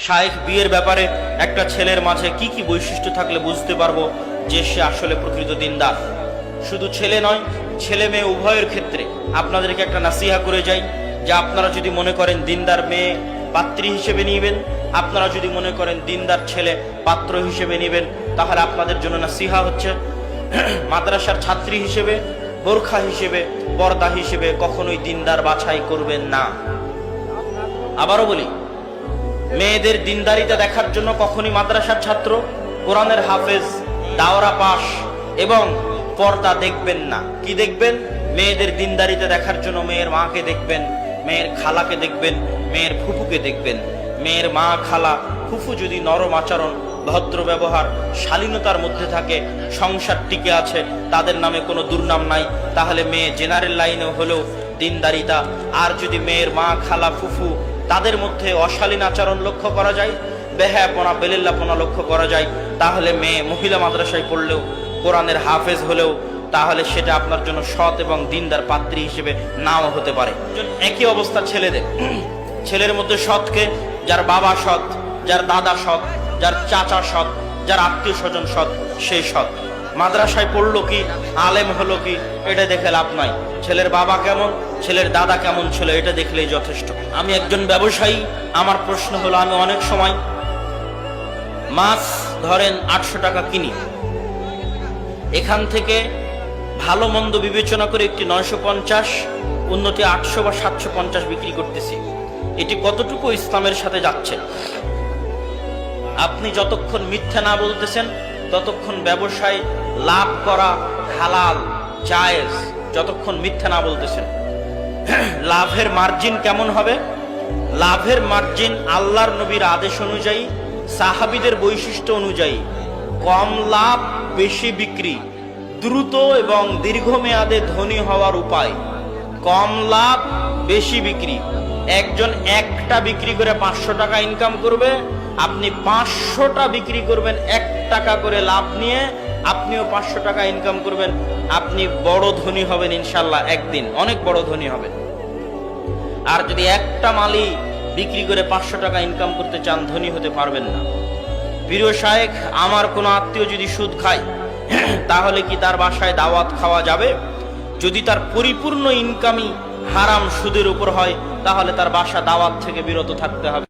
শায়েখ বিয়ের ব্যাপারে একটা ছেলের মাঝে কি কি বৈশিষ্ট্য থাকলে বুঝতে পারবো যে সে আসলে প্রকৃত দিনদার। শুধু ছেলে নয়, ছেলে মেয়ে উভয়ের ক্ষেত্রে আপনাদেরকে একটা নাসিহা করে যাই যে আপনারা যদি মনে করেন দিনদার মেয়ে পাত্রী হিসেবে নিবেন, আপনারা যদি মনে করেন দিনদার ছেলে পাত্র হিসেবে নিবেন, তাহলে আপনাদের জন্য নাসিহা হচ্ছে মাদ্রাসার ছাত্রী হিসেবে, বোরখা হিসেবে, পর্দা হিসেবে কখনোই দিনদার বাছাই করবেন না। আবারও বলি, মেয়েদের দিনদারিতা দেখার জন্য কখনই মাদ্রাসার ছাত্র, কোরআনের হাফেজ, দাওরা পাশ এবং পর্দা দেখবেন না। কি দেখবেন? মেয়েদের দিনদারিতা দেখার জন্য মেয়ের মাকে দেখবেন, মেয়ের খালাকে দেখবেন, মেয়ের ফুফুকে দেখবেন। মেয়ের মা, খালা, ফুফু যদি নরম আচরণ, ভদ্র ব্যবহার, শালীনতার মধ্যে থাকে, সংসার টিকে আছে, তাদের নামে কোনো দুর্নাম নাই, তাহলে মেয়ে জেনারেল লাইনে হলেও দিনদারিতা। আর যদি মেয়ের মা, খালা, ফুফু তাদের মধ্যে অশালীন আচরণ লক্ষ্য করা যায়, বেহায়াপনা, বেলিল্লাপনা লক্ষ্য করা যায়, তাহলে মেয়ে মহিলা মাদ্রাসায় পড়লেও, কোরআনের হাফেজ হলেও, তাহলে সেটা আপনার জন্য সৎ এবং দিনদার পাত্রী হিসেবে নাও হতে পারে। একই অবস্থা ছেলেদের। ছেলের মধ্যে সৎকে, যার বাবা সৎ, যার দাদা সৎ, যার চাচা সৎ, যার আত্মীয় স্বজন সৎ, সেই সৎ। মাদ্রাসায় পড়লো কি, আলেম হলো কি, এটা দেখে লাভ নাই। ছেলের বাবা কেমন, ছেলের দাদা কেমন ছিল, এটা দেখলেই যথেষ্ট। আমি একজন ব্যবসায়ী, আমার প্রশ্ন হলো, আমি অনেক সময় মাছ ধরেন 800 টাকা কিনি, এখান থেকে ভালো মন্দ বিবেচনা করে একটি 950, অন্যটি 800 বা 750 বিক্রি করতেছি। এটি কতটুকু ইসলামের সাথে যাচ্ছে? আপনি যতক্ষণ মিথ্যা না বলতেছেন ততক্ষণ ব্যবসায় লাভ করা হালাল, জায়েজ। যতক্ষণ মিথ্যা না বলতেছেন। লাভের মার্জিন কেমন হবে? লাভের মার্জিন আল্লাহর নবীর আদেশ অনুযায়ী, সাহাবীদের বৈশিষ্ট্য অনুযায়ী, কম লাভ বেশি বিক্রি, দ্রুত এবং দীর্ঘমেয়াদে ধনী হওয়ার উপায়। কম লাভ বেশি বিক্রি। একজন একটা বিক্রি করে 500 টাকা ইনকাম করবে, আপনি 500টা বিক্রি করবেন 1 টাকা করে লাভ নিয়ে, আপনিও 500 টাকা ইনকাম করবেন। আপনি বড় ধনী হবেন ইনশাল্লাহ, একদিন অনেক বড় ধনী হবেন। আর যদি একটা মালই বিক্রি করে 500 টাকা ইনকাম করতে চান, ধনী হতে পারবেন না। প্রিয় শায়েখ, আমার কোনো আত্মীয় যদি সুদ খায়, তাহলে কি তার বাসায় দাওয়াত খাওয়া যাবে? যদি তার পরিপূর্ণ ইনকামই হারাম সুদের উপর হয়, তাহলে তার বাসা দাওয়াত থেকে বিরত থাকতে হবে।